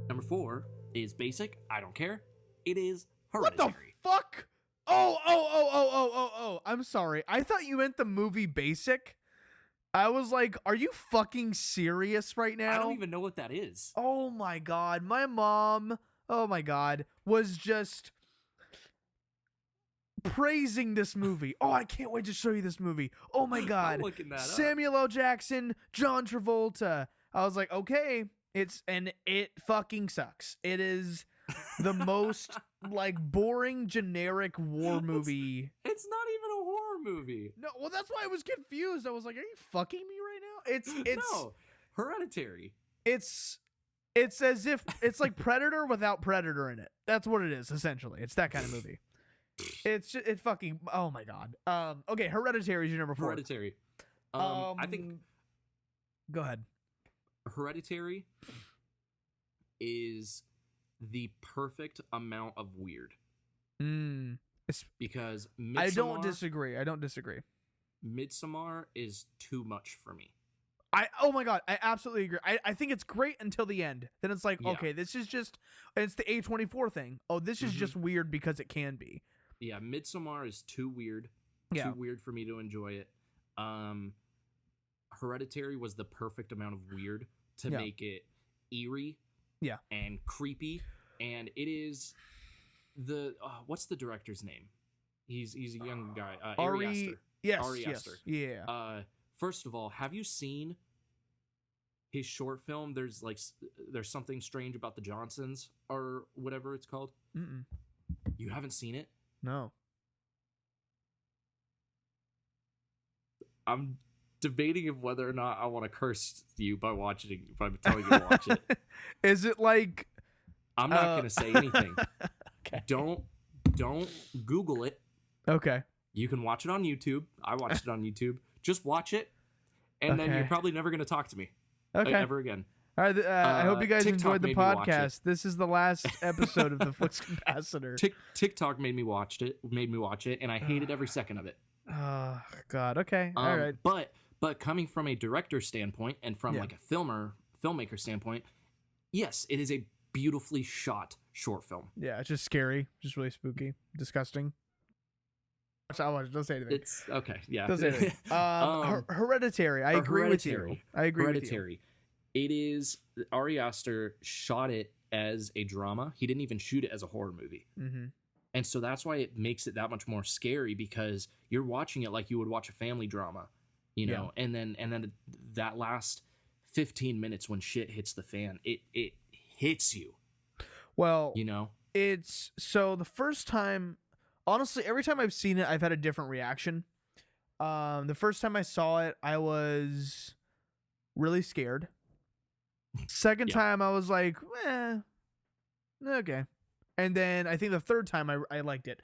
Number 4 is basic. I don't care. It is What the Hereditary. fuck? Oh. I'm sorry. I thought you meant the movie Basic. I was like, are you fucking serious right now? I don't even know what that is. Oh my god. My mom, oh my god, was just praising this movie. Oh, I can't wait to show you this movie. Oh my god. I'm looking that up. Samuel L. Jackson, John Travolta. I was like, okay. It fucking sucks. It is the most like boring generic war movie. It's not even a horror movie. No, well that's why I was confused. I was like, are you fucking me right now? It's No, Hereditary. it's as if it's like Predator without Predator in it. That's what it is essentially. It's that kind of movie. It's just, it fucking, oh my god. Okay, Hereditary is your number 4. Hereditary. I think go ahead. Hereditary is the perfect amount of weird. Because I don't disagree. Midsommar is too much for me. Oh my god, I absolutely agree. I think it's great until the end. Then it's like, Yeah. okay, this is just, it's the A24 thing. Oh, this is just weird because it can be. Yeah, Midsommar is too weird. Yeah. Too weird for me to enjoy it. Hereditary was the perfect amount of weird to Yeah. make it eerie. Yeah. And creepy. And it is the what's the director's name? He's a young guy. Ari Aster. Yes, Ari yes, Aster. yeah. First of all, have you seen his short film? There's something strange about the Johnsons or whatever it's called. Mm-mm. You haven't seen it? No. I'm debating of whether or not I want to curse you by telling you to watch it. Is it like? I'm not gonna say anything. Okay. Don't Google it. Okay. You can watch it on YouTube. I watched it on YouTube. Just watch it, and then Okay. you're probably never gonna talk to me Okay. ever again. All right. I hope you guys TikTok enjoyed the made me watch podcast. This is the last episode of the Flix Capacitor. TikTok made me watch it, and I hated every second of it. Oh God. Okay. All right. But coming from a director standpoint and from Yeah. like a filmmaker standpoint, yes, it is a beautifully shot short film. Yeah, it's just scary, just really spooky, disgusting. I'll watch it. Don't say anything. It's okay, yeah. Don't say anything. Hereditary. I agree with you. I agree with you. Hereditary. It is Ari Aster shot it as a drama. He didn't even shoot it as a horror movie. Mm-hmm. And so that's why it makes it that much more scary, because you're watching it like you would watch a family drama, you know. And then that last 15 minutes when shit hits the fan, it hits you. Well, You know. it's so the first time, honestly, every time I've seen it, I've had a different reaction. The first time I saw it, I was really scared. Second Yeah. time, I was like, okay. And then I think the third time I liked it.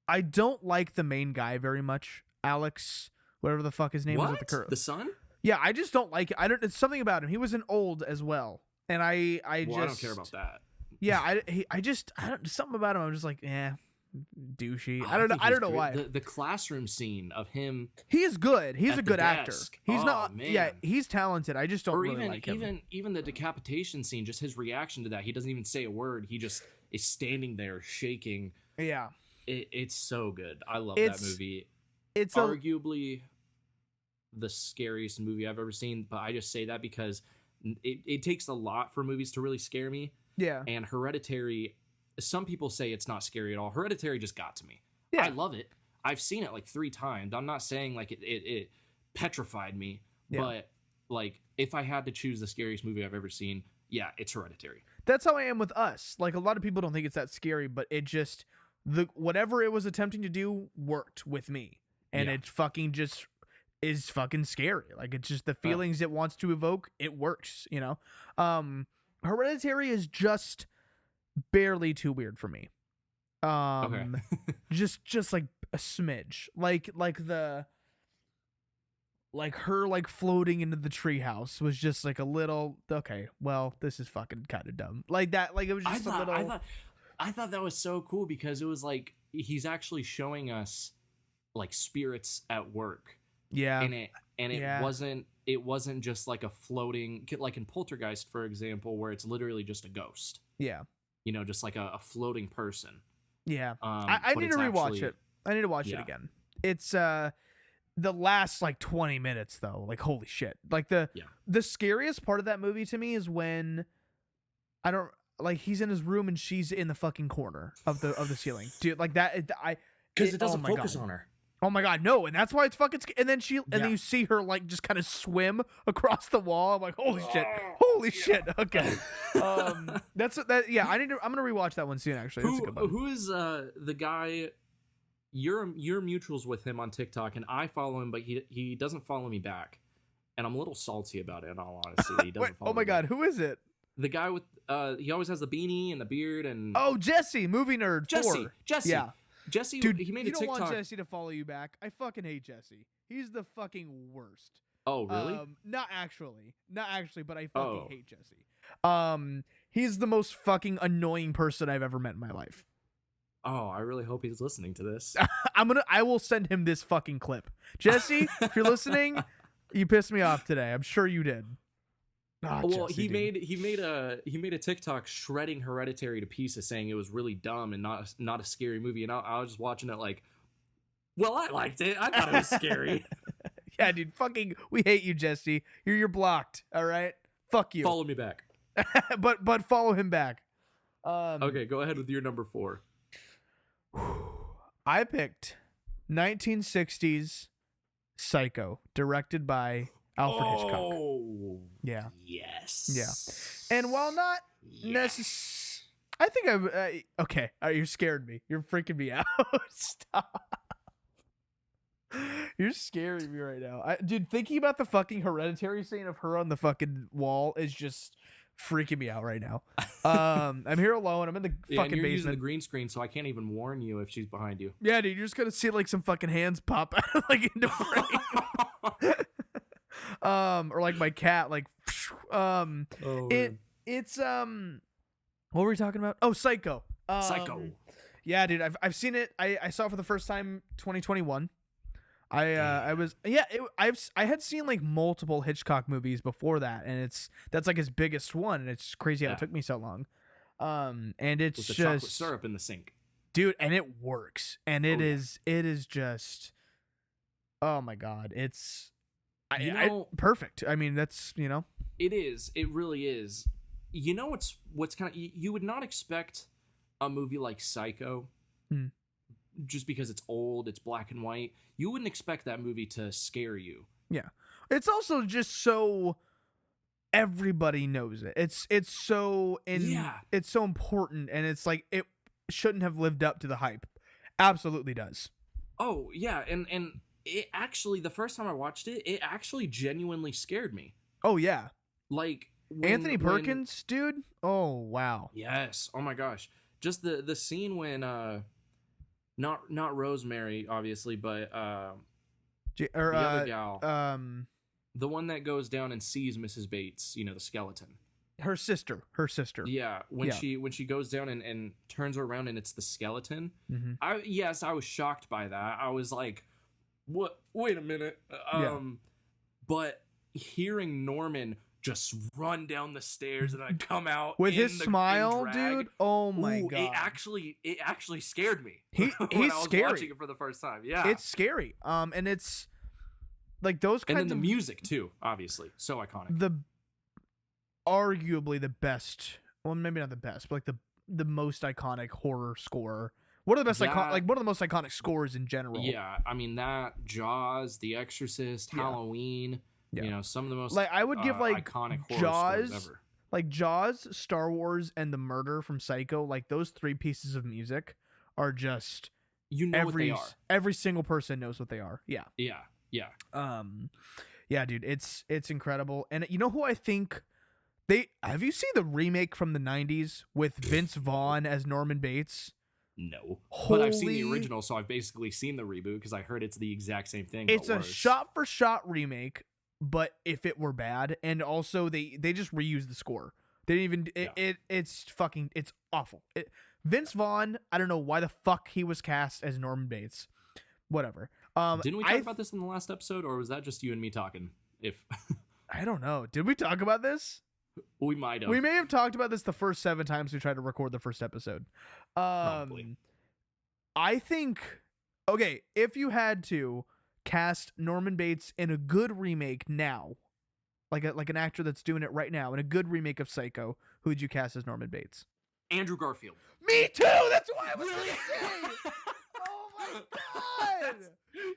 I don't like the main guy very much, Alex, whatever the fuck his name is. What? The son? Yeah, I just don't like it. It's something about him. He was an old as well, and I don't care about that. Yeah, I don't something about him. I'm just like, douchey. Oh, I don't know. think I he's don't know great. why. The classroom scene of him, He is good. He's at a the good actor. desk. He's Oh, not. Yeah, man. he's talented. I just don't or really like him. even the decapitation scene, just his reaction to that. He doesn't even say a word. He just is standing there shaking. Yeah, It's so good. I love It's- that movie. it's Arguably the scariest movie I've ever seen, but I just say that because it takes a lot for movies to really scare me. yeah. And Hereditary, some people say it's not scary at all. Hereditary just got to me. Yeah. I love it. I've seen it like 3 times. I'm not saying like it petrified me, Yeah. but like if I had to choose the scariest movie I've ever seen, yeah, it's Hereditary. That's how I am with Us. Like a lot of people don't think it's that scary, but it just whatever it was attempting to do worked with me, and Yeah. it fucking just is fucking scary. Like it's just the feelings it wants to evoke. It works, you know. Hereditary is just barely too weird for me. Okay. just like a smidge, like her like floating into the treehouse was just like a little okay. Well, this is fucking kind of dumb. Like that. Like it was just a little. I thought that was so cool because it was like he's actually showing us like spirits at work. Yeah. And it Yeah. wasn't it wasn't just like a floating, like in Poltergeist, for example, where it's literally just a ghost. Yeah. Just like a floating person. Yeah. I need to rewatch it. I need to watch it again. It's the last like 20 minutes though, like holy shit. Like the scariest part of that movie to me is when he's in his room and she's in the fucking corner of the ceiling. Dude, like that because it doesn't focus on her. Oh my god, no! And that's why it's fucking. And then then you see her like just kind of swim across the wall. I'm like, holy shit! Okay, that's that. Yeah, I'm gonna rewatch that one soon. Actually, that's a good one. Who is the guy? You're mutuals with him on TikTok, and I follow him, but he doesn't follow me back, and I'm a little salty about it. In all honesty, that he doesn't follow. Oh my god, who is it? The guy with he always has the beanie and the beard and Jesse, movie nerd. Jesse, yeah. Jesse, dude, he made a TikTok. You don't want Jesse to follow you back. I fucking hate Jesse. He's the fucking worst. Oh, really? Not actually, but I fucking hate Jesse. He's the most fucking annoying person I've ever met in my life. Oh, I really hope he's listening to this. I will send him this fucking clip. Jesse, if you're listening, you pissed me off today. I'm sure you did. Well, Jesse, he made a TikTok shredding Hereditary to pieces, saying it was really dumb and not a scary movie. And I was just watching it like, well, I liked it. I thought it was scary. Yeah, dude, we hate you, Jesse. You're blocked. All right, fuck you. Follow me back. but follow him back. Okay, go ahead with your number 4. I picked 1960s Psycho, directed by Alfred Hitchcock. Yeah. Yes. Yeah. And while not necessarily, I think okay. You scared me. You're freaking me out. Stop. You're scaring me right now. Dude, thinking about the fucking Hereditary scene of her on the fucking wall is just freaking me out right now. I'm here alone. I'm in the fucking you're basement. Using the green screen, so I can't even warn you if she's behind you. Yeah, dude, you're just gonna see like some fucking hands pop out like into frame. Or like my cat, like, it's what were we talking about? Oh, Psycho. Psycho. Yeah, dude, I've seen it. I saw it for the first time 2021. I had seen like multiple Hitchcock movies before that, and that's like his biggest one, and it's crazy how it took me so long. And it's with the just chocolate syrup in the sink, dude, and it works, and it is just, oh my god, it's perfect. I mean, that's it is. It really is. What's kind of, you would not expect a movie like Psycho. Just because it's old, it's black and white, you wouldn't expect that movie to scare you. Yeah, it's also just so everybody knows it. It's so it's so important, and it's like it shouldn't have lived up to the hype. Absolutely does. Oh yeah, and it actually, the first time I watched it, it actually genuinely scared me. Oh yeah, like Anthony Perkins, dude. Oh wow. Yes. Oh my gosh. Just the scene when not Rosemary, obviously, but the other gal, the one that goes down and sees Mrs. Bates, the skeleton. Her sister. Yeah, when she goes down and turns around and it's the skeleton. Mm-hmm. I was shocked by that. I was like, what? Wait a minute. But hearing Norman just run down the stairs and then come out with his smile, dude. Oh my god! It actually scared me. He's scary. Watching it for the first time. Yeah, it's scary. And it's like those kinds and then the music too, obviously, so iconic. Arguably the best. Well, maybe not the best, but like the most iconic horror score. One of the best one of the most iconic scores in general. Yeah, I mean that Jaws, The Exorcist, Halloween. Yeah. Some of the most I would give iconic horror Jaws scores ever. Like Jaws, Star Wars, and The Murder from Psycho. Like those 3 pieces of music are just what they are. Every single person knows what they are. Yeah. Yeah. Yeah, dude, it's incredible. And you know who I think have you seen the remake from the 90s with Vince Vaughn as Norman Bates? No, but I've seen the original, so I've basically seen the reboot because I heard it's the exact same thing. It's a shot-for-shot remake, but if it were bad, and also they just reused the score. They didn't even it's awful. Vince Vaughn, I don't know why the fuck he was cast as Norman Bates. Whatever. Didn't we talk about this in the last episode, or was that just you and me talking? If I don't know. Did we talk about this? we might have. We may have talked about this the first 7 times we tried to record the first episode. Probably. I think, okay, if you had to cast Norman Bates in a good remake now, like an actor that's doing it right now in a good remake of Psycho, who would you cast as Norman Bates? Andrew Garfield. Me too. That's what I was gonna say. Oh my god.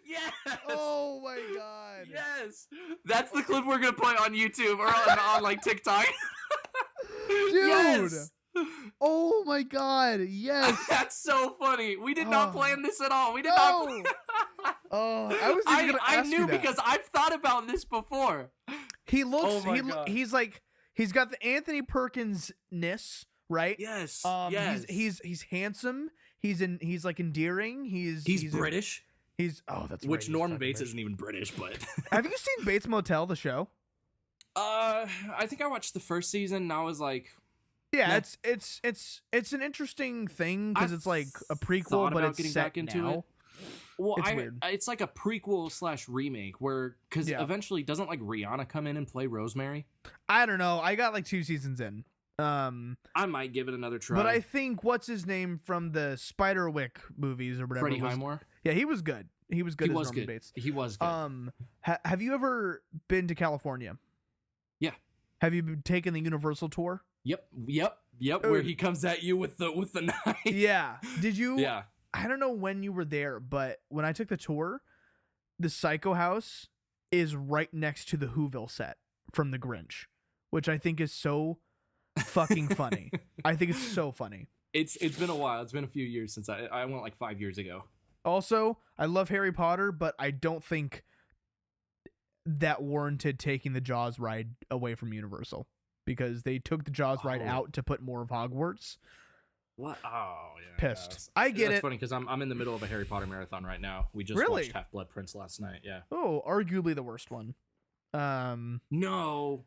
Yes. Oh my god. Yes. That's the clip we're gonna put on YouTube or on like TikTok. Dude. Yes. Oh my god. Yes. That's so funny. We did not plan this at all. We did No. not. Oh, I was even gonna I ask knew you that. because I've thought about this before. He looks. Oh my God. He's like. He's got the Anthony Perkins-ness, right? Yes. Yes. He's handsome. He's like endearing. He's British. That's right. Which he's Norman fucking Bates British. isn't even British, but Have you seen Bates Motel, the show? I think I watched the first season and I was like, Yeah, Yeah. it's an interesting thing because I've it's like a prequel, thought but about it's getting set back into now. it. Well, It's weird. it's like a prequel / remake where because Yeah. eventually doesn't like Rihanna come in and play Rosemary? I don't know. I got like 2 seasons in. I might give it another try. But I think what's his name from the Spiderwick movies or whatever. Freddie was- Highmore. Yeah, he was good. He was good He as was Norman good. Bates. He was good. Have you ever been to California? Yeah. Have you taken the Universal tour? Yep. Where Dude. he comes at you with the knife. Yeah. Did you? Yeah. I don't know when you were there, but when I took the tour, the Psycho House is right next to the Whoville set from The Grinch, which I think is so fucking funny. I think it's so funny. It's been a while. It's been a few years since I went like 5 years ago. Also, I love Harry Potter, but I don't think that warranted taking the Jaws ride away from Universal because they took the Jaws ride Oh. out to put more of Hogwarts. What? Oh yeah. Pissed. That's- I get That's it. funny because I'm in the middle of a Harry Potter marathon right now. We just Really? watched Half Blood Prince last night. Yeah. Oh, arguably the worst one. No.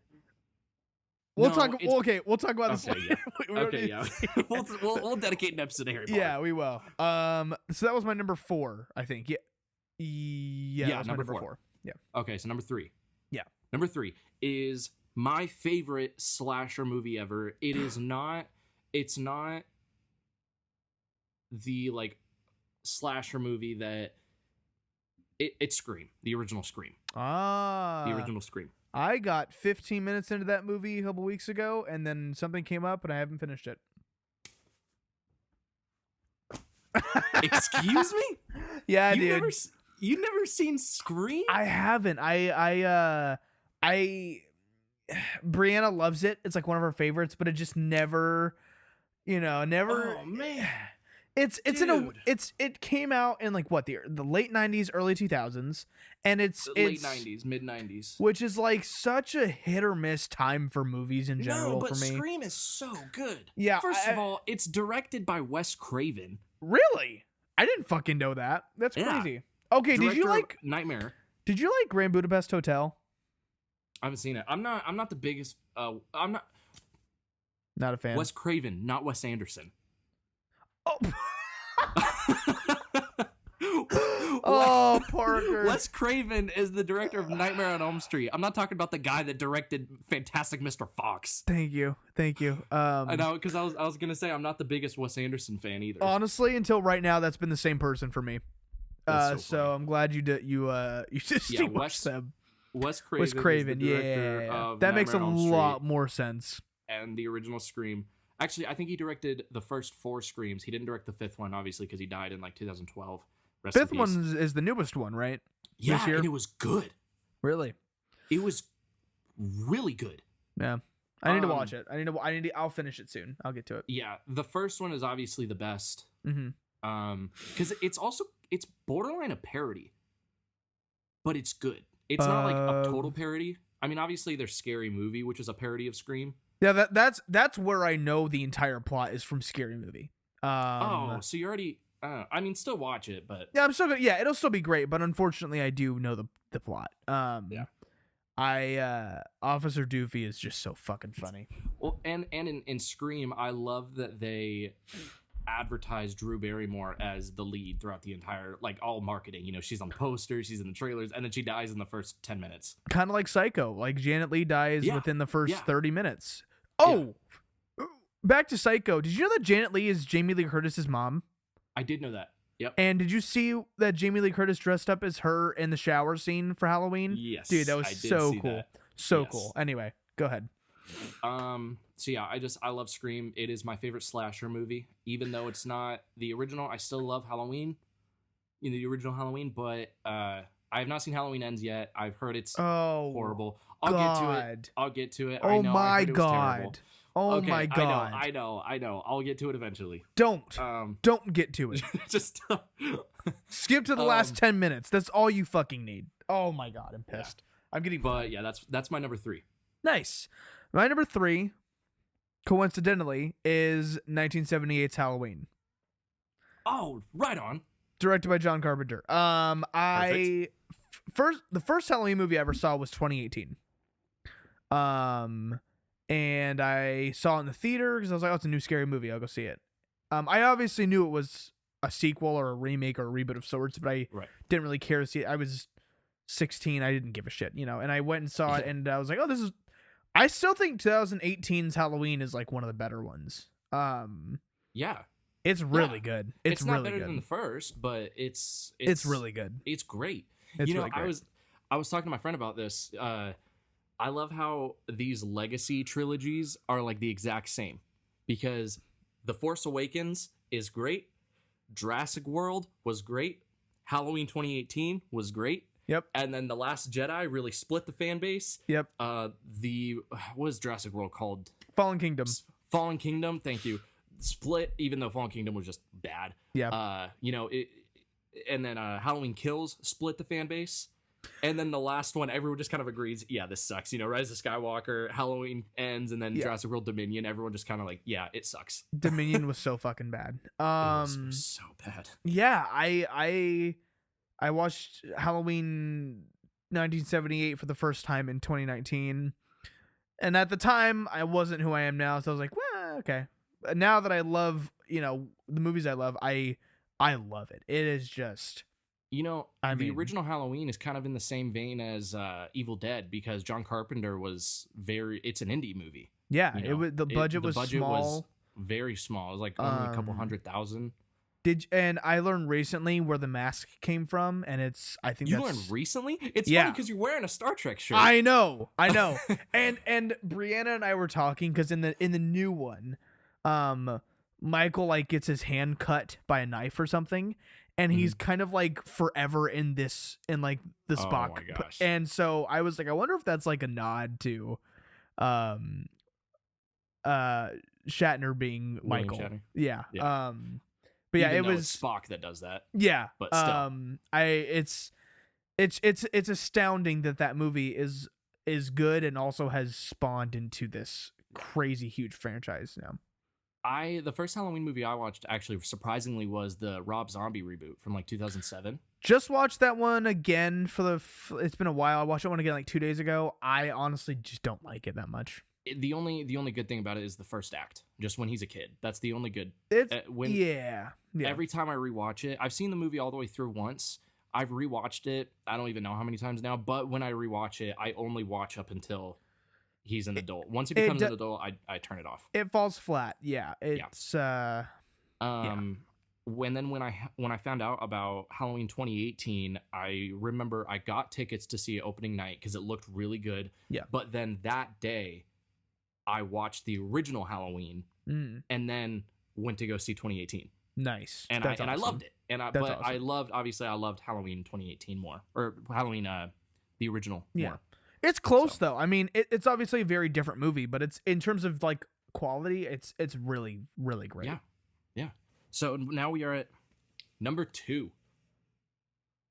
We'll No, talk. it's- Okay, we'll talk about this Okay, later. We don't Okay. need- Yeah. we'll dedicate an episode to Harry Potter. Yeah, we will. So that was my number 4, I think. Yeah. Yeah, that was my number number 4. 4. Yeah. Okay. So number 3. Yeah. Number 3 is my favorite slasher movie ever. It is not. It's not the like slasher movie that it's Scream, the original Scream. The original Scream. I got 15 minutes into that movie a couple weeks ago, and then something came up, and I haven't finished it. Excuse me? Yeah, You've dude. you've never seen Scream? I haven't. I Brianna loves it. It's like one of her favorites, but it just never, never. Oh man. It's Dude. it came out in like what the late 90s, early 2000s, and it's Late 90s, mid 90s. which is like such a hit or miss time for movies in general No, but for me. Scream is so good. Yeah, First of all, it's directed by Wes Craven. Really? I didn't fucking know that. That's Yeah. crazy. Okay, did you Director of like Nightmare? Grand Budapest Hotel? I haven't seen it. I'm not the biggest. I'm not Not a fan. Wes Craven, not Wes Anderson. Oh. Oh, Parker. Wes Craven is the director of Nightmare on Elm Street. I'm not talking about the guy that directed Fantastic Mr. Fox. Thank you. I know, because I was gonna say I'm not the biggest Wes Anderson fan either. Honestly, until right now, that's been the same person for me. That's so So funny. I'm glad you just Yeah, watched them. Wes Craven. Wes Craven, is the director yeah. of That makes a Nightmare on Elm Street lot more sense. and the original Scream. Actually, I think he directed the first 4 Screams. He didn't direct the 5th one, obviously, because he died in like 2012. Rest in Fifth peace. one is the newest one, right? yeah, this year? and it was good. Really? It was really good. Yeah. I need to Um, watch it. I'll finish it soon. I'll get to it. Yeah, the first one is obviously the best. Mm-hmm. Because it's borderline a parody, but it's good. It's not like a total parody. I mean, obviously there's Scary Movie, which is a parody of Scream. Yeah, that's where I know the entire plot is from Scary Movie. So you already. I mean, still watch it, but Yeah, I'm still gonna. Yeah, it'll still be great, but unfortunately, I do know the plot. Yeah. Officer Doofy is just so fucking funny. well, and in Scream, I love that they advertised Drew Barrymore as the lead throughout the entire, like, all marketing. You know, she's on the posters, she's in the trailers, and then she dies in the first 10 minutes. Kind of like Psycho. Like Janet Leigh dies Yeah, within the first yeah. 30 minutes. Oh, back to Psycho. Did you know that Janet Leigh is Jamie Lee Curtis's mom? I did know that. Yep. And did you see that Jamie Lee Curtis dressed up as her in the shower scene for Halloween? Yes. Dude, that was I did so see cool. that. So Yes. cool. Anyway, go ahead. So yeah, I love Scream. It is my favorite slasher movie. Even though it's not the original, I still love Halloween. You know, the original Halloween, but I have not seen Halloween Ends yet. I've heard it's horrible. I'll get to it. I Oh know, I my heard it was terrible. God. Oh Okay, my God. I know. I'll get to it eventually. Don't get to it. Just Skip to the last 10 minutes. That's all you fucking need. Oh my God, I'm pissed. I'm getting But yeah, that's my number 3. nice. My number 3, coincidentally, is 1978's Halloween, Oh, right on. directed by John Carpenter. The first Halloween movie I ever saw was 2018. And I saw it in the theater because I was like, oh, it's a new scary movie. I'll go see it. I obviously knew it was a sequel or a remake or a reboot of sorts, but I didn't really care to see it. I was 16. I didn't give a shit, you know, and I went and saw it and I was like, oh, I still think 2018's Halloween is like one of the better ones. Yeah. It's really good. It's not really better good. than the first, but it's really good. It's great. It's you know, really great. I was talking to my friend about this. I love how these legacy trilogies are like the exact same, because The Force Awakens is great, Jurassic World was great, Halloween 2018 was great. Yep. And then The Last Jedi really split the fan base. Yep. What is Jurassic World called? Fallen Kingdom. Fallen Kingdom. Thank you. Split, even though Fallen Kingdom was just bad. Yeah. You know it, and then Halloween Kills split the fan base. And then the last one, everyone just kind of agrees, yeah, this sucks. You know, Rise of Skywalker, Halloween Ends, and then Jurassic World Dominion. Everyone just kind of like, yeah, it sucks. Dominion was so fucking bad. It was so bad. Yeah, I watched Halloween 1978 for the first time in 2019, and at the time I wasn't who I am now, so I was like, well, okay. But now that I love, you know, the movies I love, I love it. It is just. You know, the original Halloween is kind of in the same vein as Evil Dead, because John Carpenter was it's an indie movie. Yeah, you know? the budget was small. Was very small. It was like only a couple $100,000. And I learned recently where the mask came from, and I think you learned recently. It's funny because you're wearing a Star Trek shirt. I know, and Brianna and I were talking because in the new one, Michael like gets his hand cut by a knife or something. And he's kind of like forever in the Spock. Oh my gosh. And so I was like, I wonder if that's like a nod to Shatner being Michael. Shatner. Yeah. Yeah. But yeah, Even it though was it's Spock that does that. Yeah. But still. It's astounding that movie is good and also has spawned into this crazy huge franchise now. The first Halloween movie I watched, actually, surprisingly, was the Rob Zombie reboot from like 2007. Just watched that one again it's been a while. I watched that one again like 2 days ago. I honestly just don't like it that much. The only good thing about it is the first act, just when he's a kid. That's the only good. Every time I rewatch it, I've seen the movie all the way through once. I've rewatched it. I don't even know how many times now, but when I rewatch it, I only watch up until he's an adult. Once he becomes an adult, I turn it off. It falls flat. Yeah. It's when I found out about Halloween 2018, I remember I got tickets to see it opening night because it looked really good. Yeah. But then that day, I watched the original Halloween and then went to go see 2018. Nice. And That's I awesome. loved it. I loved Halloween 2018 more, or Halloween the original more. It's close though. I mean, it's obviously a very different movie, but it's in terms of like quality, it's really, really great. Yeah. Yeah. So now we are at number 2.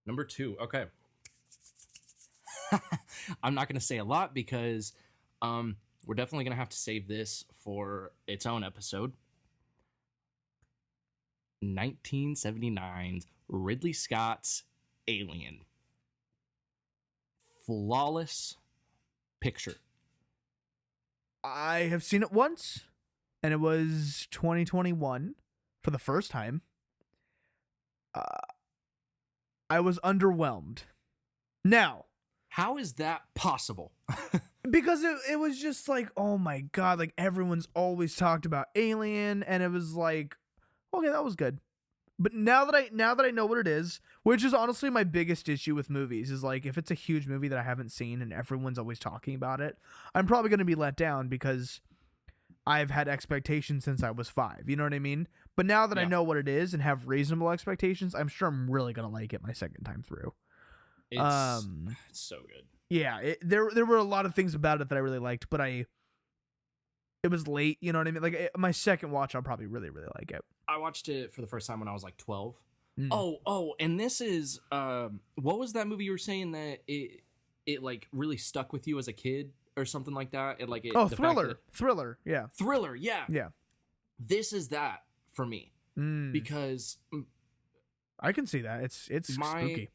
Number 2. Okay. I'm not going to say a lot because we're definitely going to have to save this for its own episode. 1979's Ridley Scott's Alien. Flawless picture. I have seen it once, and it was 2021. for the first time, uh, I was underwhelmed. Now, how is that possible? because it was just like, oh my god, like everyone's always talked about Alien, and it was like, okay, that was good. But now that I know what it is, which is honestly my biggest issue with movies, is like if it's a huge movie that I haven't seen and everyone's always talking about it, I'm probably going to be let down because I've had expectations since I was 5. You know what I mean? But now that I know what it is and have reasonable expectations, I'm sure I'm really going to like it my second time through. It's so good. Yeah, there were a lot of things about it that I really liked, but it was late, you know what I mean? Like my second watch, I'll probably really, really like it. I watched it for the first time when I was like 12. Mm. Oh, and this is what was that movie you were saying that it like really stuck with you as a kid or something like that? Thriller, yeah. Thriller, yeah. Yeah. This is that for me. Because I can see that. It's spooky.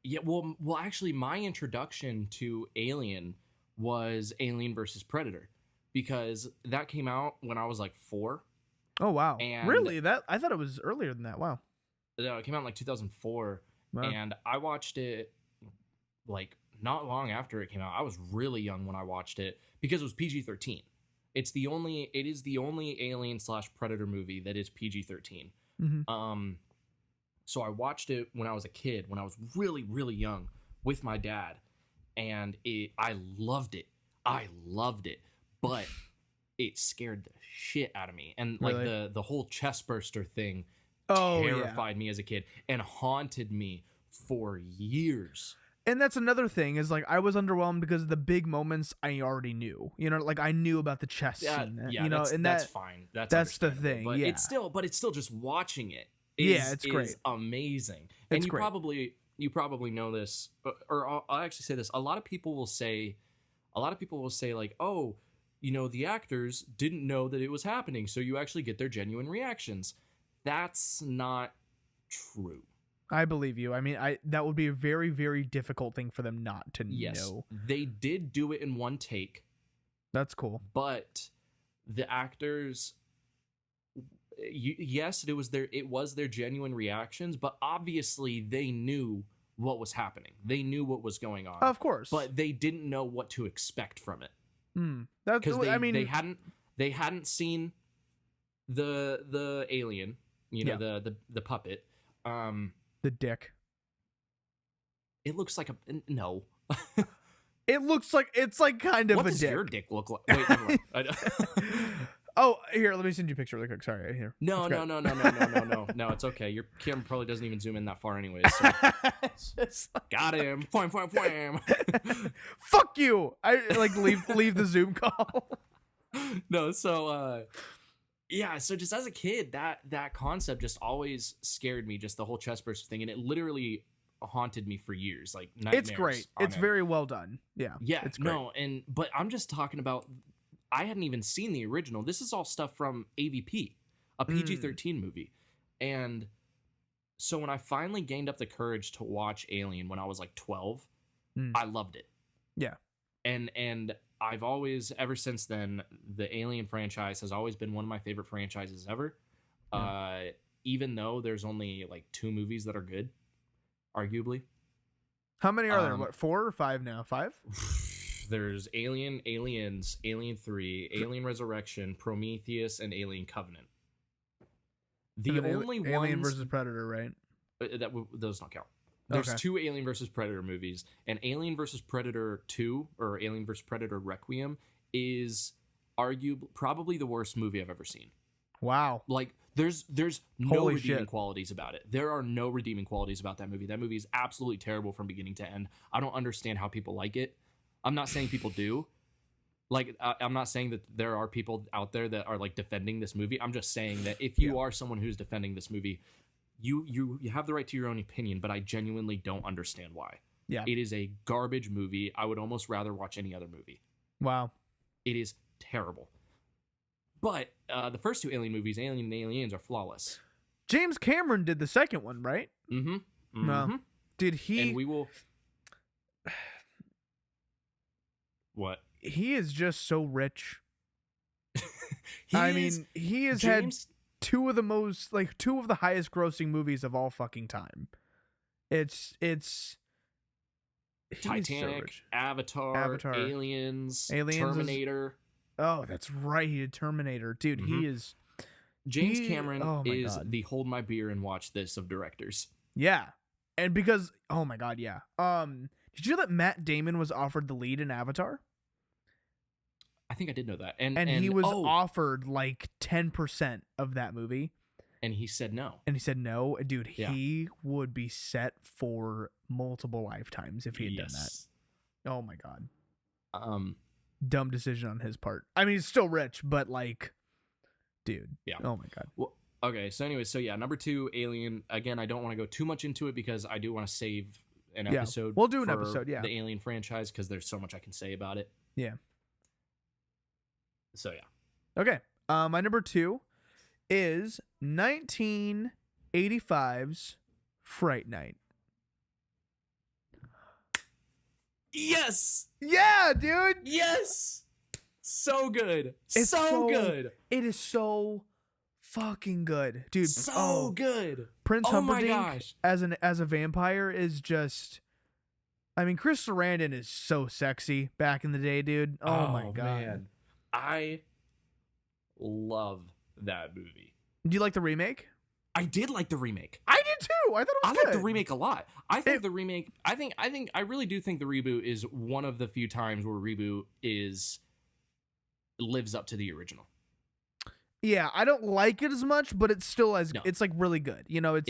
Yeah, well actually my introduction to Alien was Alien versus Predator because that came out when I was like 4. Oh wow! And really? That I thought it was earlier than that. Wow. No, it came out in like 2004, wow. And I watched it like not long after it came out. I was really young when I watched it because it was PG-13. It is the only Alien/Predator movie that is PG-13. Mm-hmm. So I watched it when I was a kid, when I was really, really young, with my dad, and I loved it. But it scared the shit out of me, and like really? the whole chest burster thing terrified me as a kid and haunted me for years. And that's another thing is like I was underwhelmed because the big moments I already knew. You know, like I knew about the chest scene. Yeah, you know, that's fine. That's the thing. But yeah, it's still just watching it. It's great. Is amazing. It's and you great. you probably know this, or I'll actually say this. A lot of people will say like, oh, you know, the actors didn't know that it was happening, so you actually get their genuine reactions. That's not true. I believe you. I mean, that would be a very, very difficult thing for them not to know. They did do it in one take. That's cool. But the actors, yes, it was their genuine reactions, but obviously they knew what was happening. They knew what was going on. Of course. But they didn't know what to expect from it. That's they hadn't seen the alien, you know, the puppet. The dick. It looks like no. It looks like it's like kind of what a does dick. your dick look like? Wait, never mind. Oh, here, let me send you a picture really quick. Sorry, here. No. It's okay. Your camera probably doesn't even zoom in that far, anyways. So. Got him. Fuck you. I like leave the Zoom call. No, so yeah, so just as a kid, that concept just always scared me, just the whole chest burst thing, and it literally haunted me for years, like nightmares. It's great. It's very well done. Yeah. Yeah. It's great. No, but I'm just talking about. I hadn't even seen the original. This is all stuff from AVP, a PG-13 movie, and so when I finally gained up the courage to watch Alien when I was like 12, I loved it. Yeah. And I've always, ever since then, the Alien franchise has always been one of my favorite franchises ever. Yeah. Even though there's only like 2 movies that are good, arguably. How many are there? What, 4 or 5 now? 5? There's Aliens, Alien 3, Alien Resurrection, Prometheus, and Alien Covenant. The only ones... Alien versus Predator, right? Those don't count. There's 2 Alien versus Predator movies, and Alien versus Predator 2, or Alien versus Predator Requiem, is probably the worst movie I've ever seen. Wow. Like, there's no redeeming qualities about it. There are no redeeming qualities about that movie. That movie is absolutely terrible from beginning to end. I don't understand how people like it. I'm not saying people do. Like, I'm not saying that there are people out there that are, like, defending this movie. I'm just saying that if you are someone who's defending this movie, you have the right to your own opinion, but I genuinely don't understand why. Yeah. It is a garbage movie. I would almost rather watch any other movie. Wow. It is terrible. But the first 2 Alien movies, Alien and Aliens, are flawless. James Cameron did the second one, right? Mm-hmm. No. Did he... And we will... What? He is just so rich. I mean, he has had two of the highest grossing movies of all fucking time. It's he's so Titanic, rich. Avatar, Aliens, Terminator. Oh, that's right. He did Terminator. Dude, he is... James Cameron is God. the hold my beer and watch this of directors. Yeah. And because... Oh, my God, yeah. Did you know that Matt Damon was offered the lead in Avatar? I think I did know that. And he was offered like 10% of that movie. And he said no. And he said no. Dude, he would be set for multiple lifetimes if he had done that. Oh, my God. Dumb decision on his part. I mean, he's still rich, but like, dude. Yeah. Oh my God. Well, okay. So anyway, number 2, Alien. Again, I don't want to go too much into it because I do want to save an episode. We'll do an episode. Yeah. The Alien franchise, because there's so much I can say about it. Yeah. So yeah. Okay. My number 2 is 1985's Fright Night. Yes. Yeah, dude. Yes. So good. It's so good. It is so fucking good, dude. So good. Prince Humperdinck my gosh. as a vampire is just... I mean, Chris Sarandon is so sexy back in the day, dude. Oh my God. Man. I love that movie. Do you like the remake? I did like the remake. I did too. I thought it was good. I like the remake a lot. I think the remake. I really do think the reboot is one of the few times where reboot lives up to the original. Yeah, I don't like it as much, but it's still it's like really good. You know, it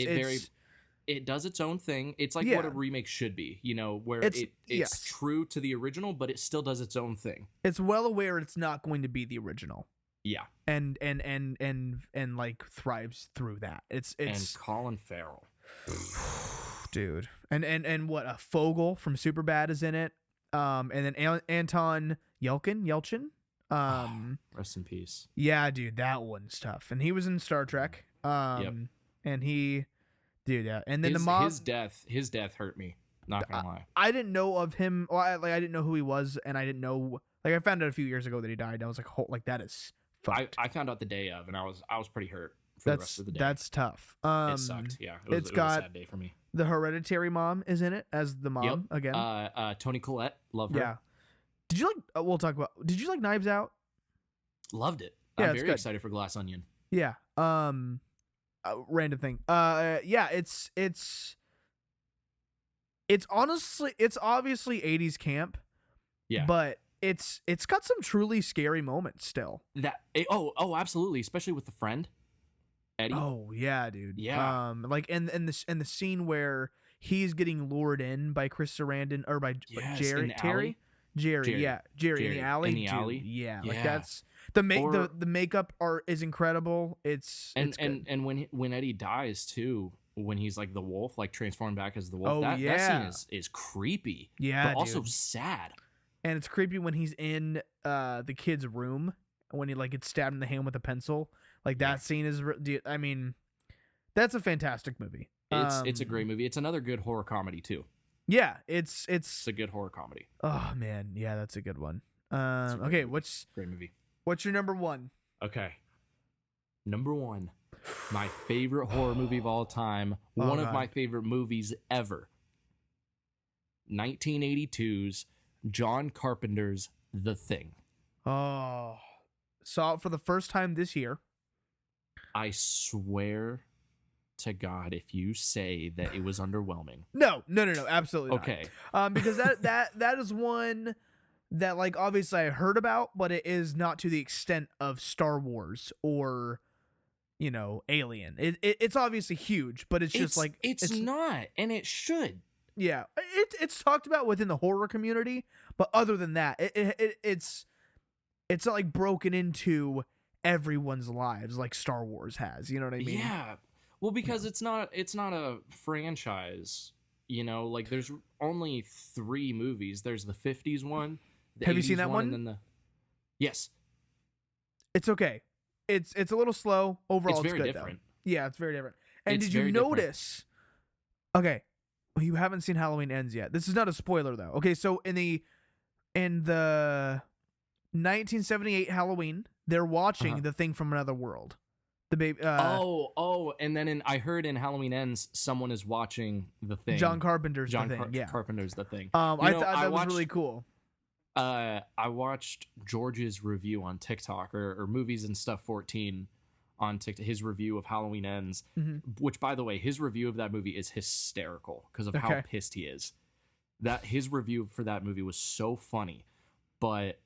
does its own thing. It's like what a remake should be. You know, where it's true to the original, but it still does its own thing. It's well aware it's not going to be the original. Yeah. And like thrives through that. It's and Colin Farrell. Dude. And what, Fogel from Superbad is in it. And then Anton Yelchin. Rest in peace. Yeah, dude, that one's tough. And he was in Star Trek. And he dude, yeah. And then his death hurt me. Not gonna lie. I didn't know of him. Well, I didn't know who he was, and I didn't know. Like, I found out a few years ago that he died. And I was like, that is fucked. I found out the day of, and I was pretty hurt for the rest of the day. That's tough. It sucked. Yeah, it was a sad day for me. The Hereditary mom is in it as the mom again. Toni Collette, love her. Yeah. Did you like? We'll talk about. Did you like Knives Out? Loved it. Yeah, I'm very excited for Glass Onion. Yeah. Random thing. Yeah. It's obviously 80s camp. Yeah. But it's got some truly scary moments still. Absolutely, especially with the friend, Eddie. Oh yeah, dude. Yeah. Like and the scene where he's getting lured in by Chris Sarandon or by Jerry in the alley. Yeah, like that's the makeup art is incredible. It's and when Eddie dies too, when he's like the wolf, like transformed back as the wolf. That scene is creepy. Yeah, but also sad. And it's creepy when he's in the kid's room when he like gets stabbed in the hand with a pencil. Like that scene is. I mean, that's a fantastic movie. It's a great movie. It's another good horror comedy too. Yeah, it's a good horror comedy. Oh man, yeah, that's a good one. Okay, great movie? What's your number 1? Okay, number 1, my favorite horror movie of all time. One of my favorite movies ever. 1982's John Carpenter's The Thing. Oh, saw it for the first time this year. I swear to God, if you say that it was underwhelming. No, absolutely not. Okay. Because that is one that, like, obviously I heard about, but it is not to the extent of Star Wars or, you know, Alien. It's obviously huge, but it's like it's not, and it should. Yeah, it's talked about within the horror community, but other than that, it's not like broken into everyone's lives like Star Wars has. You know what I mean? Yeah. Well, because it's not a franchise. You know, like there's only 3 movies. There's the 50s one. Have you seen that one? And then yes. It's okay. It's a little slow overall. It's very good, different. Though. Yeah, it's very different. And did you notice? Different. Okay. Well, you haven't seen Halloween Ends yet. This is not a spoiler though. Okay, so in the 1978 Halloween, they're watching The Thing from Another World. The baby. And then I heard in Halloween Ends, someone is watching The Thing. John Carpenter's The Thing. Yeah. Carpenter's The Thing. I thought that was really cool. I watched George's review on TikTok or Movies and Stuff 14 on TikTok. His review of Halloween Ends, which, by the way, his review of that movie is hysterical because of how pissed he is. That his review for that movie was so funny, but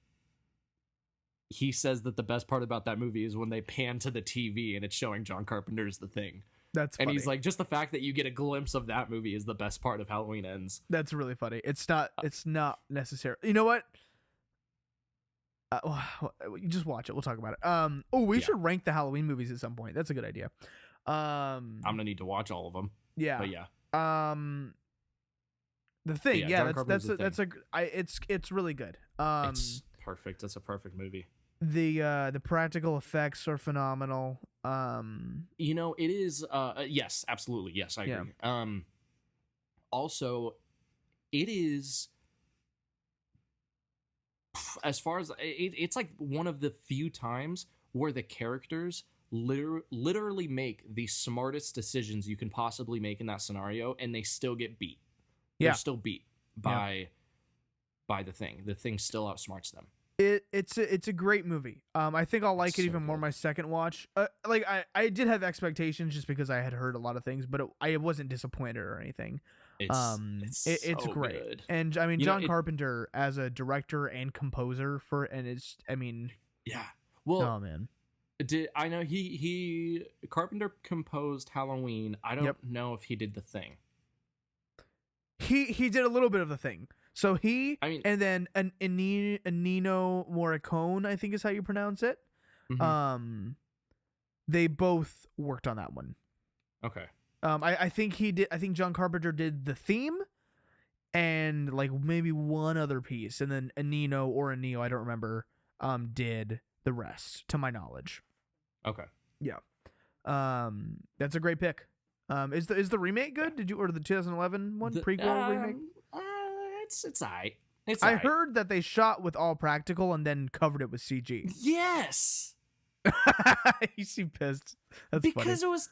he says that the best part about that movie is when they pan to the TV and it's showing John Carpenter's The Thing. That's funny. And he's like, just the fact that you get a glimpse of that movie is the best part of Halloween Ends. That's really funny. It's not necessary. You know what? You just watch it. We'll talk about it. We should rank the Halloween movies at some point. That's a good idea. I'm gonna need to watch all of them. Yeah. But yeah. The Thing. Yeah, Thing. It's really good. It's perfect. That's a perfect movie. The practical effects are phenomenal. It is. Yes, absolutely. Yes, I agree. Yeah. Also, it is. As far as it's like one of the few times where the characters literally make the smartest decisions you can possibly make in that scenario, and they still get beat. Yeah. They're still beat by The Thing. The Thing still outsmarts them. It's a great movie. I think I'll like it even more my second watch. I did have expectations just because I had heard a lot of things, but I wasn't disappointed or anything. It's so great. Good. And I mean, John Carpenter as a director and composer yeah. Well, oh man. I know he Carpenter composed Halloween. I don't know if he did The Thing. He did a little bit of The Thing. So and then Ennio Morricone, I think is how you pronounce it. Mm-hmm. They both worked on that one. Okay. I think he did. I think John Carpenter did the theme, and like maybe one other piece, and then Ennio, I don't remember, did the rest, to my knowledge. Okay. Yeah. That's a great pick. Is the remake good? Did you order the 2011 one prequel remake? It's aight. I heard that they shot with all practical and then covered it with CG. Yes. You seem pissed. That's because funny. It was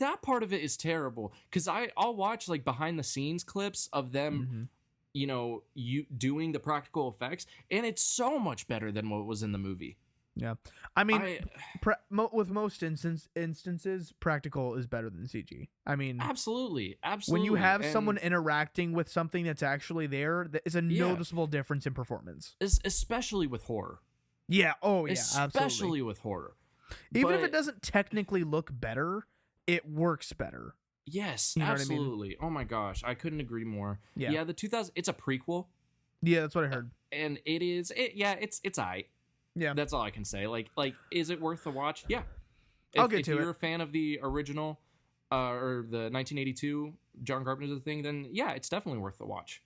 that part of it is terrible. Because I'll watch like behind the scenes clips of them, you doing the practical effects, and it's so much better than what was in the movie. Yeah, I mean, with most instances, practical is better than CG. I mean, absolutely. When you have someone interacting with something that's actually there, that is a noticeable difference in performance. Especially with horror. Yeah. Oh, yeah. Especially absolutely. with horror. Even if it doesn't technically look better, it works better. Yes, you know absolutely. What I mean? Oh my gosh, I couldn't agree more. Yeah. The 2000. It's a prequel. Yeah, that's what I heard. And it is. It's aight. Yeah, that's all I can say. Like, is it worth the watch? Yeah. I'll get to it. If you're a fan of the original, or the 1982 John Carpenter's The Thing, then yeah, it's definitely worth the watch.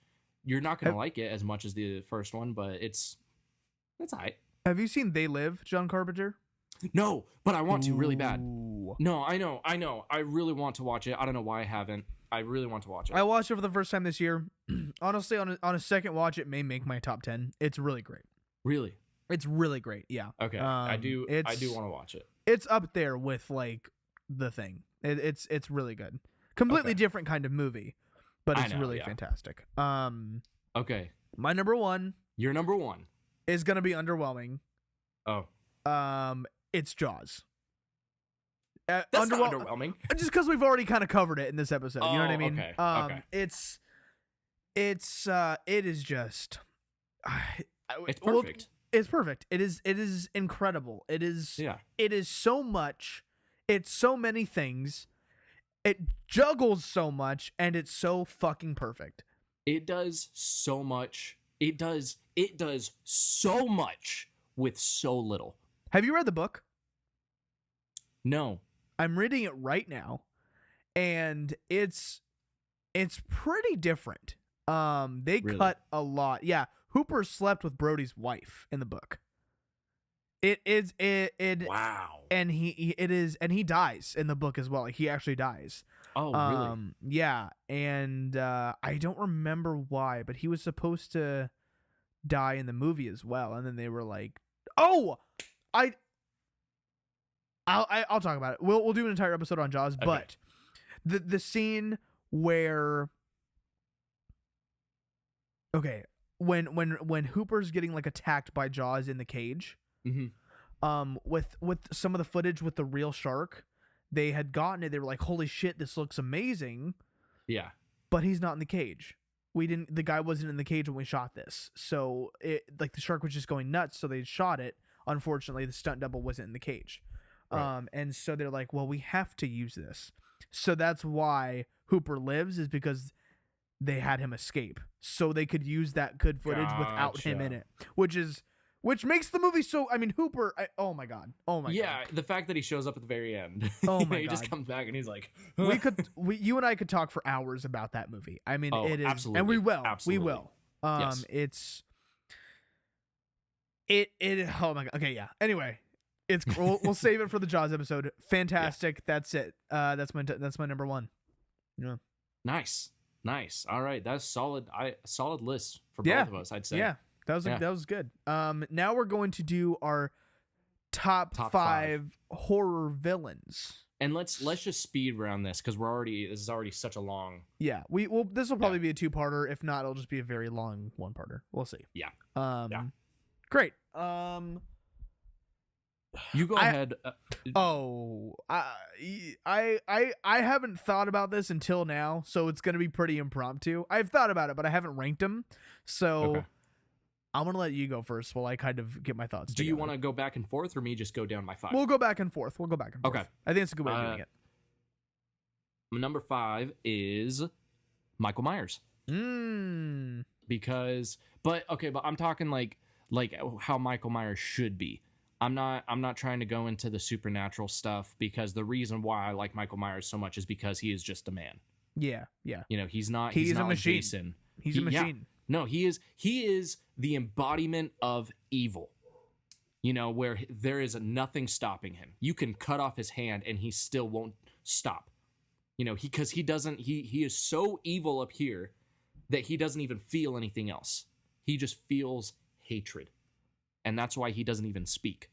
You're not gonna like it as much as the first one, but it's aight. Have you seen They Live, John Carpenter? No, but I want to really bad. Ooh. No, I know. I really want to watch it. I don't know why I haven't. I really want to watch it. I watched it for the first time this year. Honestly, on a second watch, it may make my top 10. It's really great. Really? It's really great. Yeah. Okay. I do want to watch it. It's up there with like The Thing. It's really good. Completely different kind of movie, but it's really fantastic. Okay. My number one. Your number one is gonna be underwhelming. Oh. It's Jaws. That's not underwhelming. Just because we've already kind of covered it in this episode. You know what I mean? Okay. Okay. It is just. It's perfect. It's perfect. It is incredible. It is. Yeah. It is so much. It's so many things. It juggles so much, and it's so fucking perfect. It does so much. It does so much with so little. Have you read the book? No. I'm reading it right now, and it's pretty different. They cut a lot. Yeah, Hooper slept with Brody's wife in the book. Wow. And he dies in the book as well. Like, he actually dies. Oh, really? Yeah, and I don't remember why, but he was supposed to die in the movie as well, and then they were like, "Oh, I'll talk about it. We'll do an entire episode on Jaws, Okay. but the scene where when Hooper's getting like attacked by Jaws in the cage, with some of the footage with the real shark, they had gotten it. They were like, "Holy shit, this looks amazing!" Yeah. But he's not in the cage. The guy wasn't in the cage when we shot this, so the shark was just going nuts. So they shot it. Unfortunately, the stunt double wasn't in the cage. Right. And so they're like, well, we have to use this. So that's why Hooper lives, is because they had him escape, so they could use that good footage without him in it, which makes the movie so. I mean, Hooper. Oh my god. Yeah, the fact that he shows up at the very end. Oh my he god. just comes back and he's like, you and I could talk for hours about that movie. I mean, it is, absolutely. and we will. Absolutely. We will. Yes. It. Oh my god. Okay, yeah. Anyway, we'll save it for the Jaws episode. Fantastic. Yeah. That's it. That's my number one. Yeah. Nice. All right, that's solid. Solid list for both of us, I'd say. Yeah, that was good. Now we're going to do our top five horror villains. And let's just speed around this because this is already such a long. Yeah, this will probably be a 2-parter. If not, it'll just be a very long 1-parter. We'll see. Yeah. Great. You go ahead. I haven't thought about this until now, so it's gonna be pretty impromptu. I've thought about it, but I haven't ranked them. So okay. I'm gonna let you go first while I kind of get my thoughts. Do you want to go back and forth, or me just go down my 5? We'll go back and forth. Okay. I think it's a good way of doing it. Number 5 is Michael Myers. Because, but I'm talking like how Michael Myers should be. I'm not trying to go into the supernatural stuff, because the reason why I like Michael Myers so much is because he is just a man. Yeah. You know, he's not a like machine. Jason. He's a machine. Yeah. No, he is the embodiment of evil. You know, where there is nothing stopping him. You can cut off his hand and he still won't stop. You know, because he is so evil up here that he doesn't even feel anything else. He just feels hatred. And that's why he doesn't even speak.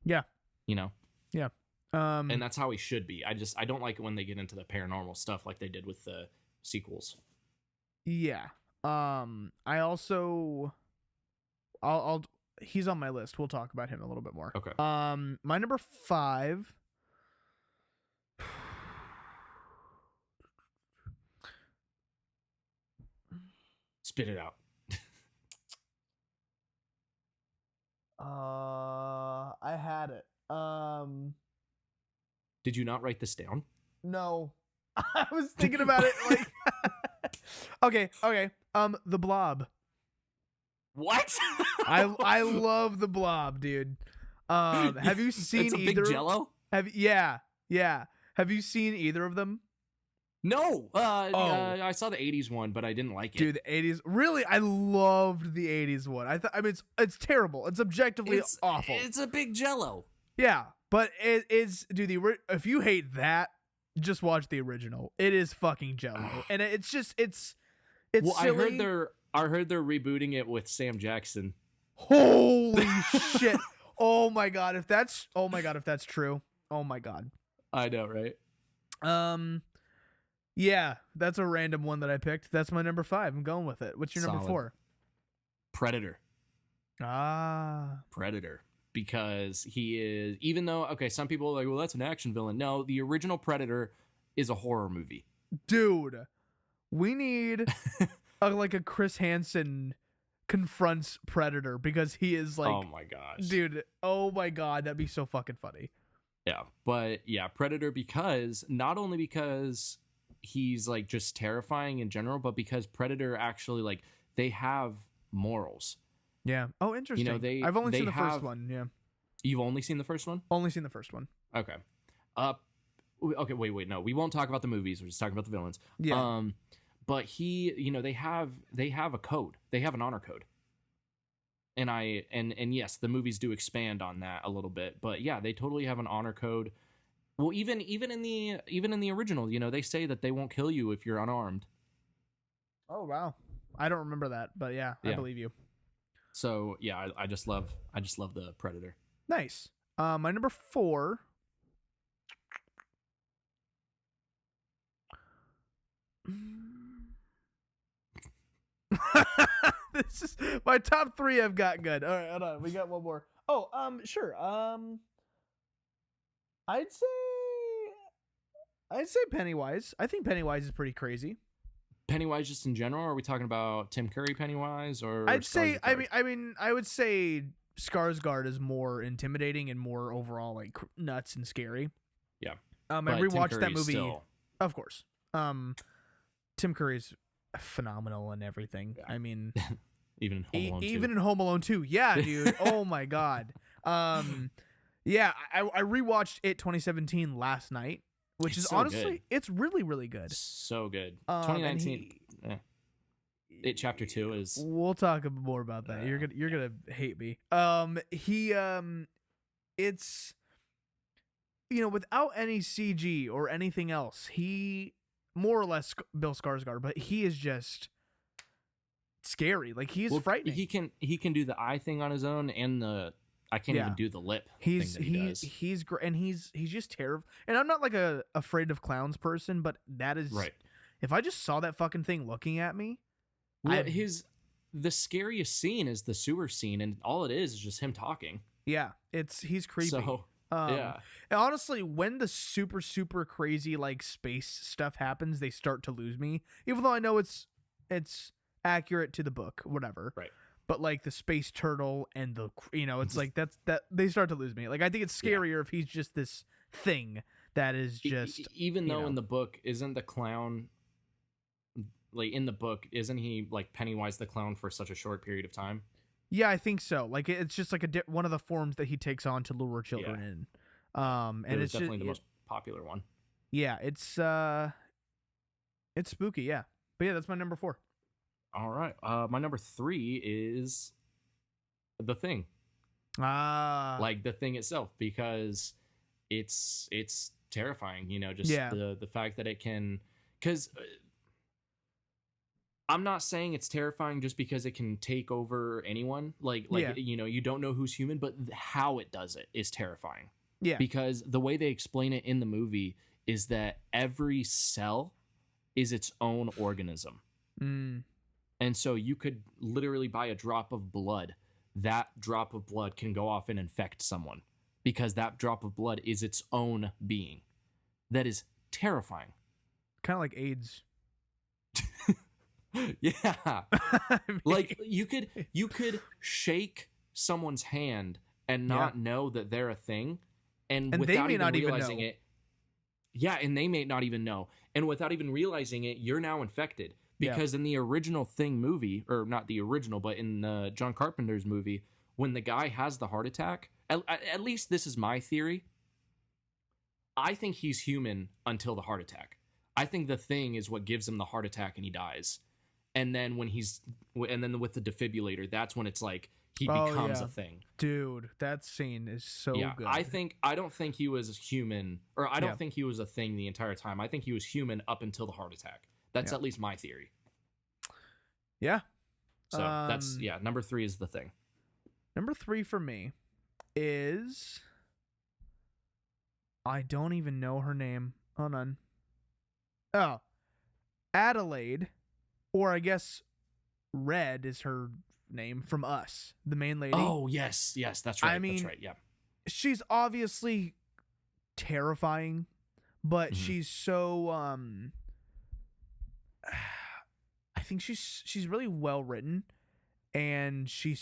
Yeah. You know? Yeah. And that's how he should be. I don't like it when they get into the paranormal stuff like they did with the sequels. Yeah. I also he's on my list. We'll talk about him a little bit more. Okay. My number 5. Spit it out. I had it. Did you not write this down? No. I was thinking about it like Okay. The Blob. What? I love The Blob, dude. Have you seen it's a either? Big Jello? Yeah. Have you seen either of them? No. I saw the 80s one, but I didn't like it. Dude, the 80s. Really, I loved the 80s one. I mean, it's terrible. It's objectively awful. It's a Big Jello. Yeah, but it's dude. If you hate that, just watch the original. It is fucking Jello, and it's well, silly. I heard they're rebooting it with Sam Jackson. Holy shit! Oh my god, if that's true. Oh my god. I know, right? Yeah, that's a random one that I picked. That's my number 5. I'm going with it. What's your number 4? Predator. Predator. Because he is, even though, okay, some people are like, well, that's an action villain. No, the original Predator is a horror movie. Dude, we need a Chris Hansen confronts Predator, because he is like, oh my gosh. Dude, oh my god, that'd be so fucking funny. Yeah, but yeah, Predator, because not only because he's like just terrifying in general, but because Predator actually, like, they have morals. Yeah. Oh, interesting. You know, I've only seen the first one. Yeah. You've only seen the first one? Only seen the first one. Okay. Okay. Wait. No, we won't talk about the movies. We're just talking about the villains. Yeah. But they have a code. They have an honor code. And yes, the movies do expand on that a little bit. But yeah, they totally have an honor code. Well, even in the original, you know, they say that they won't kill you if you're unarmed. Oh wow. I don't remember that, but yeah. I believe you. So yeah, I just love the Predator. Nice. My number 4 This is my top 3 I've got good. All right, hold on. We got one more. Oh, sure. I'd say Pennywise. I think Pennywise is pretty crazy. Pennywise just in general? Or are we talking about Tim Curry Pennywise or I'd say Skarsgård? I would say Skarsgård is more intimidating and more overall like nuts and scary. Yeah. I But rewatched Tim that Curry's movie. still- Of course. Tim Curry's phenomenal in everything. Yeah. I mean, even in Home Alone 2. even in Home Alone 2. Yeah, dude. Oh my god. Yeah, I rewatched it 2017 last night, which It's is so honestly good. it's really really good. So good. And 2019. It chapter 2 is We'll talk more about that. You're gonna hate me. It's without any CG or anything else, he more or less Bill Skarsgård, but he is just scary. Like he's frightening. He can do the eye thing on his own, and I can't even do the lip thing that he does. He's great, and he's just terrible. And I'm not like a afraid of clowns person, but that is Right. If I just saw that fucking thing looking at me, Well, the scariest scene is the sewer scene, and all it is just him talking. yeah, he's creepy. So yeah, And honestly, when the super super crazy like space stuff happens, they start to lose me. Even though I know it's accurate to the book, whatever. Right. But like the space turtle and it's like that they start to lose me. Like I think it's scarier if he's just this thing that is just even though in the book isn't the clown like in the book isn't he like Pennywise the clown for such a short period of time? Yeah, I think so. Like it's just like one of the forms that he takes on to lure children in. And It was it's definitely just, the most popular one. Yeah, it's spooky. Yeah, but yeah, that's my number 4. All right, my number 3 is The Thing. Like The Thing itself, because it's terrifying. Just the fact that it can, because. I'm not saying it's terrifying just because it can take over anyone. You don't know who's human, but how it does it is terrifying. Yeah. Because the way they explain it in the movie is that every cell is its own organism. Mm. And so you could literally buy a drop of blood. That drop of blood can go off and infect someone because that drop of blood is its own being. That is terrifying. Kind of like AIDS. Yeah. I mean, Like you could shake someone's hand and not know that they're a thing, and they without may even not even realizing know. it. Yeah, and they may not even know. And without even realizing it, you're now infected. Because in the original Thing movie, or not the original, but in John Carpenter's movie, when the guy has the heart attack, at least this is my theory, I think he's human until the heart attack. I think the Thing is what gives him the heart attack and he dies. And then with the defibrillator, that's when it's like he becomes a thing. Dude, that scene is so good. I don't think he was human, or I don't think he was a thing the entire time. I think he was human up until the heart attack. That's at least my theory. Yeah. So that's number 3 is The Thing. Number 3 for me is I don't even know her name. Hold on. Oh, Adelaide. Or I guess Red is her name from Us, the main lady. Oh, yes, that's right. I mean, that's right, yeah. She's obviously terrifying, but she's so I think she's really well written, and she's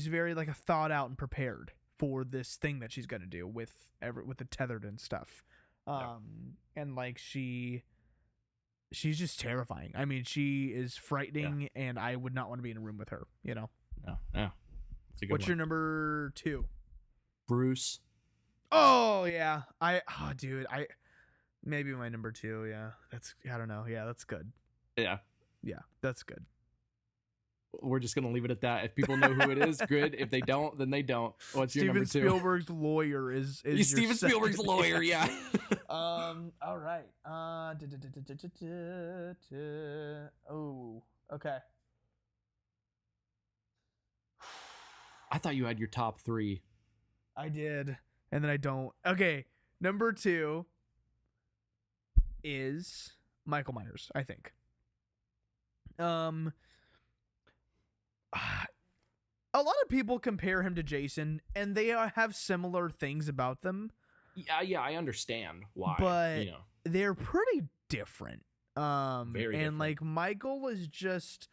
very like a thought out and prepared for this thing that she's gonna do with the tethered and stuff. And like she's just terrifying. I mean, she is frightening, and I would not want to be in a room with her. No, yeah. What's your number 2? Bruce. Oh yeah, dude, maybe my number 2. Yeah, I don't know. Yeah, that's good. Yeah, that's good. We're just gonna leave it at that. If people know who it is, good. If they don't, then they don't. What's your number 2? Steven Spielberg's lawyer is Steven Spielberg's lawyer. Yeah. All right. Oh, okay. I thought you had your top 3. I did, and then I don't. Okay, number 2 is Michael Myers, I think. Um, a lot of people compare him to Jason, and they have similar things about them, Yeah, I understand why. but You know, they're pretty different. very And different. like Michael is just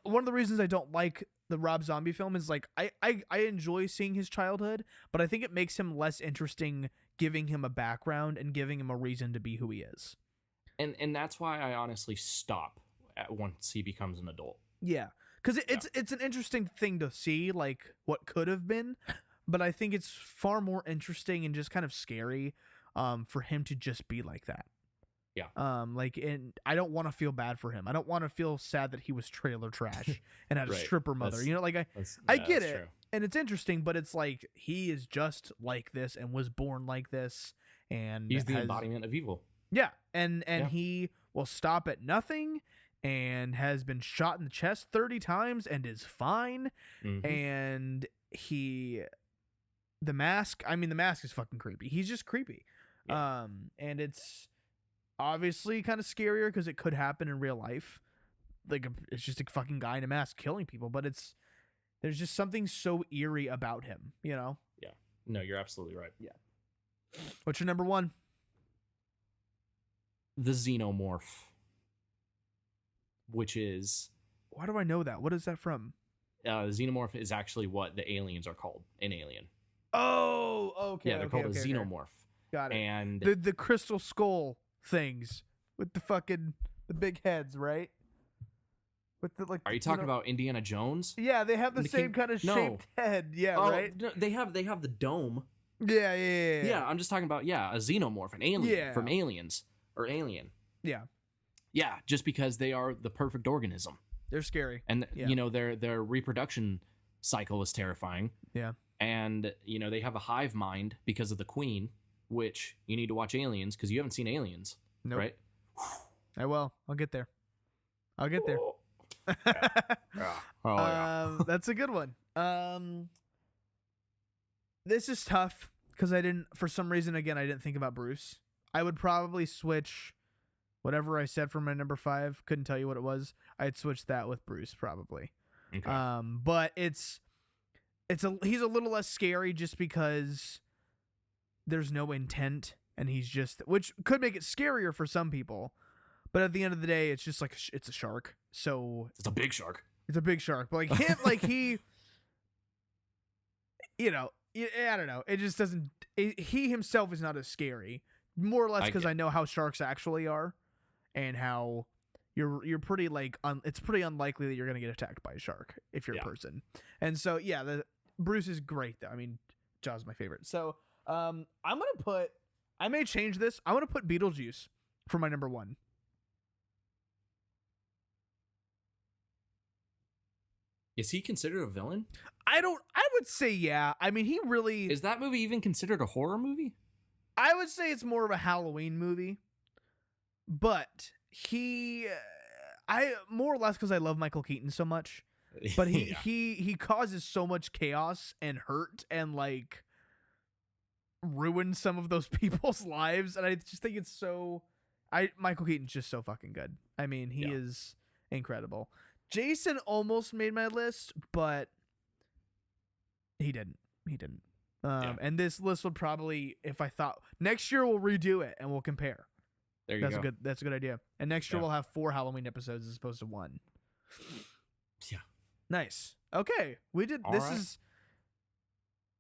one of the reasons I don't like the Rob Zombie film is like I enjoy seeing his childhood, but I think it makes him less interesting giving him a background and giving him a reason to be who he is. And that's why I honestly stop once he becomes an adult. Yeah, because it's an interesting thing to see, like what could have been, but I think it's far more interesting and just kind of scary, for him to just be like that. Yeah. Like, and I don't want to feel bad for him. I don't want to feel sad that he was trailer trash and had a Right. stripper mother. That's- You know, like I Yeah, get that's it, true. and it's interesting, but it's like he is just like this and was born like this, and He's the has- embodiment of evil. Yeah, and Yeah. he will stop at nothing, and has been shot in the chest 30 times and is fine. Mhm. And the mask is fucking creepy. He's just creepy. Yeah. And it's obviously kind of scarier because it could happen in real life. Like it's just a fucking guy in a mask killing people, but there's just something so eerie about him, you know? No, you're absolutely right. What's your number one? The Xenomorph, which is Why do I know that? What is that from? the Xenomorph is actually what the aliens are called in Alien. Oh, okay. Yeah, they're called a Xenomorph. Got it. And The crystal skull things with the big heads, right? With the like. are you talking about Indiana Jones? Yeah, they have the the same king- kind of No. shaped head. Yeah, Oh, right. no, they have the dome. Yeah. Yeah, I'm just talking about a Xenomorph, an alien Yeah. from Aliens or Alien. Yeah. Yeah, just because they are the perfect organism, They're scary. and Yeah. you know their reproduction cycle is terrifying. Yeah. And you know they have a hive mind because of the queen, which you need to watch Aliens because you haven't seen Aliens, Nope. right? I will. I'll get there. I'll get there. Oh yeah. That's a good one. This is tough because for some reason, again, I didn't think about Bruce. I would probably switch whatever I said for my number 5. Couldn't tell you what it was. I'd switch that with Bruce probably. Okay. But he's a little less scary just because there's no intent, and he's just, which could make it scarier for some people. But at the end of the day, it's just like it's a shark. So It's a big shark. it's a big shark. But like him, like he, you know, I don't know. It just doesn't. He himself is not as scary. More or less because I know how sharks actually are, and how you're pretty like it's pretty unlikely that you're gonna get attacked by a shark if you're a person. And so the Bruce is great though. I mean, Jaws is my favorite. So I'm gonna put. I may change this. I want to put Beetlejuice for my number 1. Is he considered a villain? I would say yeah. I mean, he really. Is that movie even considered a horror movie? I would say it's more of a Halloween movie, but I more or less because I love Michael Keaton so much, but Yeah. he causes so much chaos and hurt and like ruins some of those people's lives, and I just think it's so. Michael Keaton's just so fucking good. I mean, he is incredible. Jason almost made my list, but he didn't. And this list would probably, if I thought next year we'll redo it and we'll compare. There you go. That's a good idea. And next year Yeah. we'll have 4 Halloween episodes as opposed to 1. Yeah. Nice. Okay, we did. All This right. is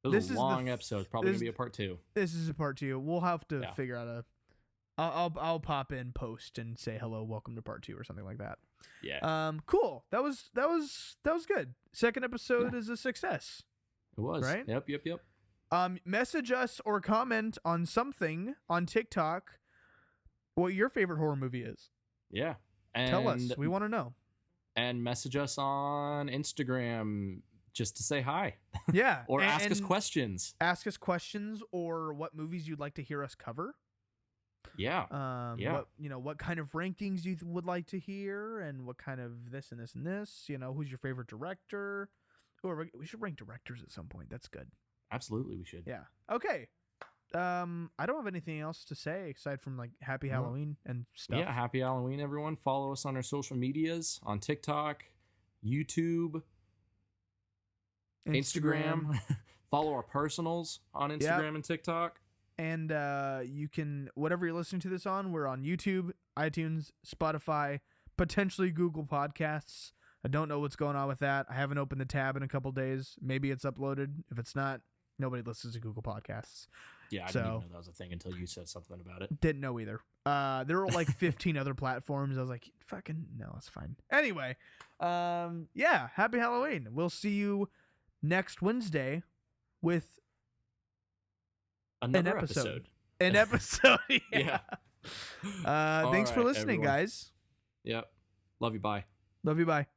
This is is a the long episode. Probably this- gonna be a part 2. this is a part 2. We'll have to Yeah. figure out a. I'll pop in post and say hello, welcome to part 2 or something like that. Yeah. Cool. That was good. Second episode is a success. It was. right? Yep. Message us or comment on something on TikTok what your favorite horror movie is. Yeah. And Tell us. We want to know. and message us on Instagram just to say hi Yeah. or ask us and questions. Ask us questions or what movies you'd like to hear us cover. Yeah. Yeah. What kind of rankings you would like to hear, and what kind of this and this and this. Who's your favorite director? We should rank directors at some point. That's good. Absolutely, we should. Yeah. Okay. I don't have anything else to say aside from like Happy Halloween and stuff. Yeah, happy Halloween, everyone. Follow us on our social medias on TikTok, YouTube, Instagram. Follow our personals on Instagram and TikTok. And you can, whatever you're listening to this on, we're on YouTube, iTunes, Spotify, potentially Google Podcasts. I don't know what's going on with that. I haven't opened the tab in a couple days. Maybe it's uploaded. If it's not, nobody listens to Google Podcasts. Yeah, I didn't even know that was a thing until you said something about it. Didn't know either. There were like 15 other platforms. I was like, fucking no, it's fine. Anyway, yeah, happy Halloween. We'll see you next Wednesday with Another an episode. episode. An episode. Yeah. Yeah. Thanks for right, listening, everyone. guys. Yep. Love you. Bye. Love you. Bye.